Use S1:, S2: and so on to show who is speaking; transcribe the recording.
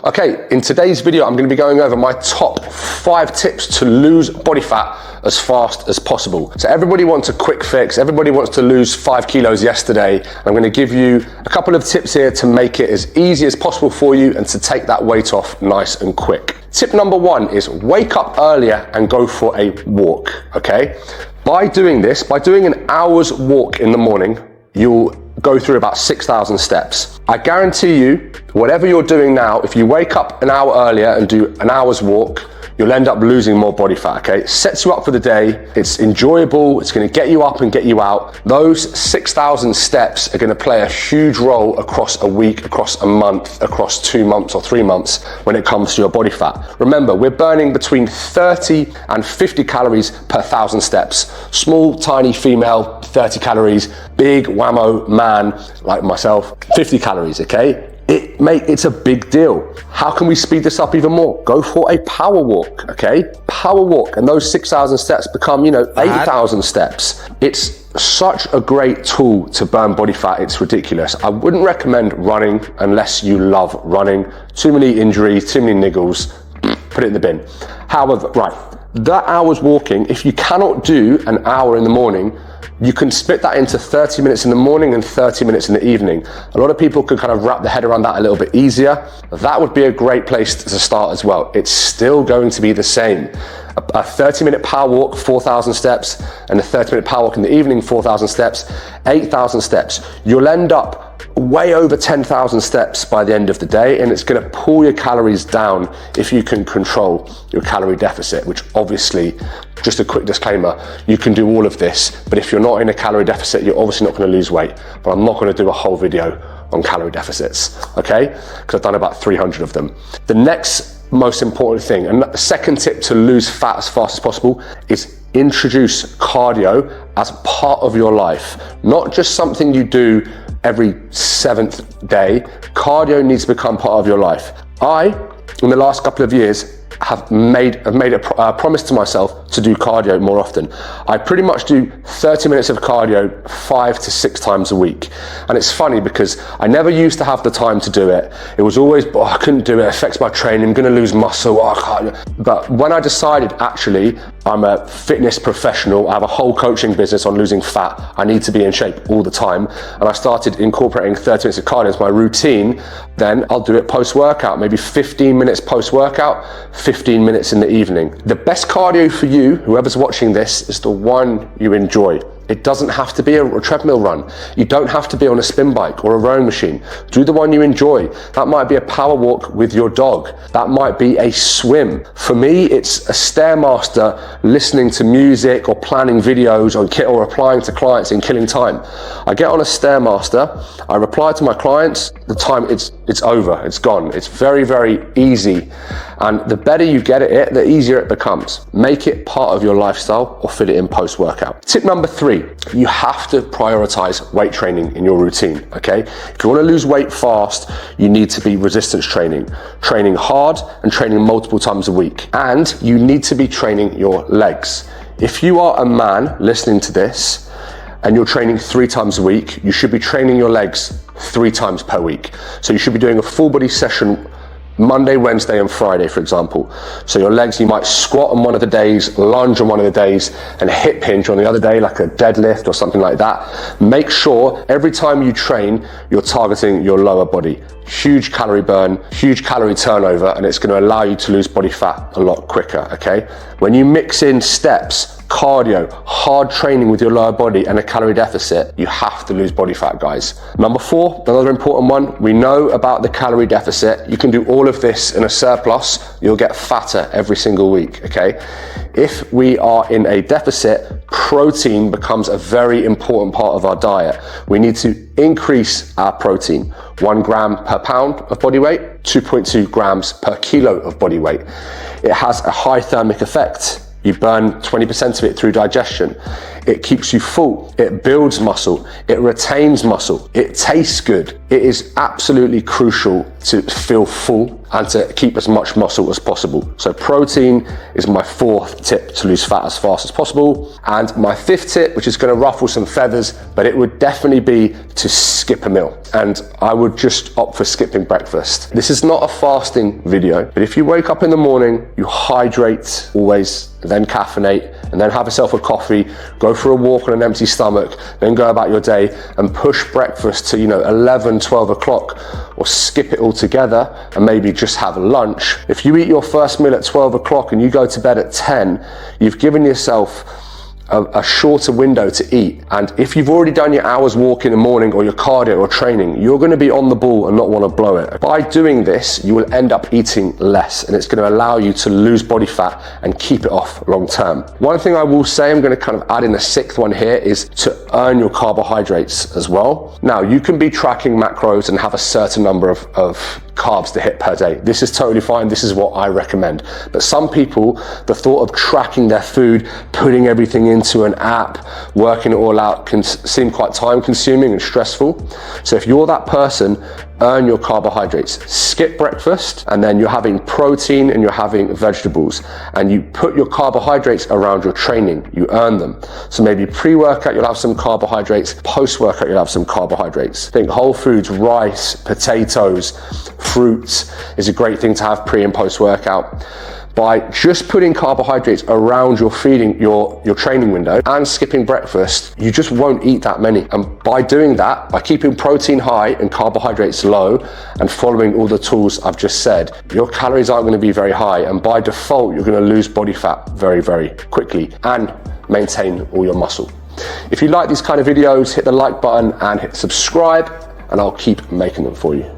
S1: Okay, in today's video, I'm gonna be going over my top 5 tips to lose body fat as fast as possible. So everybody wants a quick fix. Everybody wants to lose 5 kilos yesterday. I'm gonna give you a couple of tips here to make it as easy as possible for you and to take that weight off nice and quick. Tip number 1 is wake up earlier and go for a walk, okay? By doing this, by doing an hour's walk in the morning, you'll go through about 6,000 steps. I guarantee you, whatever you're doing now, if you wake up an hour earlier and do an hour's walk, you'll end up losing more body fat, okay? It sets you up for the day, it's enjoyable, it's gonna get you up and get you out. Those 6,000 steps are gonna play a huge role across a week, across a month, across 2 months or 3 months when it comes to your body fat. Remember, we're burning between 30 and 50 calories per 1,000 steps. Small, tiny female, 30 calories, big whammo man like myself, 50 calories, okay? It's a big deal. How can we speed this up even more? Go for a power walk, okay? Power walk, and those 6,000 steps become, 8,000 steps. It's such a great tool to burn body fat, it's ridiculous. I wouldn't recommend running unless you love running. Too many injuries, too many niggles, put it in the bin. However, right, that hour's walking, if you cannot do an hour in the morning, you can split that into 30 minutes in the morning and 30 minutes in the evening. A lot of people could kind of wrap their head around that a little bit easier. That would be a great place to start as well. It's still going to be the same. A 30-minute power walk, 4,000 steps, and a 30-minute power walk in the evening, 4,000 steps, 8,000 steps. You'll end up way over 10,000 steps by the end of the day, and it's gonna pull your calories down if you can control your calorie deficit, which obviously, just a quick disclaimer, you can do all of this, but if you're not in a calorie deficit, you're obviously not gonna lose weight. But I'm not gonna do a whole video on calorie deficits, okay? Because I've done about 300 of them. The next most important thing, and the second tip to lose fat as fast as possible, is introduce cardio as part of your life. Not just something you do every 7th day. Cardio needs to become part of your life. In the last couple of years, have made a promise to myself to do cardio more often. I pretty much do 30 minutes of cardio 5 to 6 times a week. And it's funny because I never used to have the time to do it. It was always, I couldn't do it, affects my training, I'm gonna lose muscle, I can't. But when I decided, actually, I'm a fitness professional, I have a whole coaching business on losing fat, I need to be in shape all the time, and I started incorporating 30 minutes of cardio as my routine, then I'll do it post-workout, maybe 15 minutes post-workout, 15 minutes in the evening. The best cardio for you, whoever's watching this, is the one you enjoy. It doesn't have to be a treadmill run. You don't have to be on a spin bike or a rowing machine. Do the one you enjoy. That might be a power walk with your dog. That might be a swim. For me, it's a Stairmaster, listening to music or planning videos or replying to clients in killing time. I get on a Stairmaster, I reply to my clients, the time it's over, it's gone. It's very, very easy. And the better you get at it, the easier it becomes. Make it part of your lifestyle or fit it in post-workout. Tip number 3, you have to prioritize weight training in your routine, okay? If you want to lose weight fast, you need to be resistance training hard and training multiple times a week. And you need to be training your legs. If you are a man listening to this and you're training 3 times a week, you should be training your legs 3 times per week. So you should be doing a full body session Monday, Wednesday, and Friday, for example. So your legs, you might squat on one of the days, lunge on one of the days, and hip hinge on the other day, like a deadlift or something like that. Make sure every time you train, you're targeting your lower body. Huge calorie burn, huge calorie turnover, and it's going to allow you to lose body fat a lot quicker, okay? When you mix in steps, cardio, hard training with your lower body, and a calorie deficit, you have to lose body fat, guys. Number 4, another important one, we know about the calorie deficit. You can do all of this in a surplus, you'll get fatter every single week, okay? If we are in a deficit, protein becomes a very important part of our diet. We need to increase our protein. 1 gram per pound of body weight, 2.2 grams per kilo of body weight. It has a high thermic effect. You burn 20% of it through digestion. It keeps you full. It builds muscle. It retains muscle. It tastes good. It is absolutely crucial to feel full and to keep as much muscle as possible. So protein is my fourth tip to lose fat as fast as possible. And my fifth tip, which is gonna ruffle some feathers, but it would definitely be to skip a meal. And I would just opt for skipping breakfast. This is not a fasting video, but if you wake up in the morning, you hydrate always, then caffeinate, and then have yourself a coffee, go for a walk on an empty stomach, then go about your day and push breakfast to 11, 12 o'clock, or skip it altogether and maybe just have lunch. If you eat your first meal at 12 o'clock and you go to bed at 10, you've given yourself a shorter window to eat. And if you've already done your hours walk in the morning or your cardio or training, you're going to be on the ball and not want to blow it. By doing this, you will end up eating less, and it's going to allow you to lose body fat and keep it off long term. One thing I will say, I'm going to kind of add in a sixth one here, is to earn your carbohydrates as well. Now, you can be tracking macros and have a certain number of carbs to hit per day. This is totally fine. This is what I recommend. But some people, the thought of tracking their food, putting everything into an app, working it all out can seem quite time consuming and stressful. So if you're that person, earn your carbohydrates. Skip breakfast, and then you're having protein and you're having vegetables, and you put your carbohydrates around your training. You earn them. So maybe pre-workout you'll have some carbohydrates, post-workout you'll have some carbohydrates. Think whole foods, rice, potatoes, fruits is a great thing to have pre and post-workout. By just putting carbohydrates around your feeding, your training window, and skipping breakfast, you just won't eat that many. And by doing that, by keeping protein high and carbohydrates low and following all the tools I've just said, your calories aren't going to be very high, and by default you're going to lose body fat very, very quickly and maintain all your muscle. If you like these kind of videos, hit the like button and hit subscribe, and I'll keep making them for you.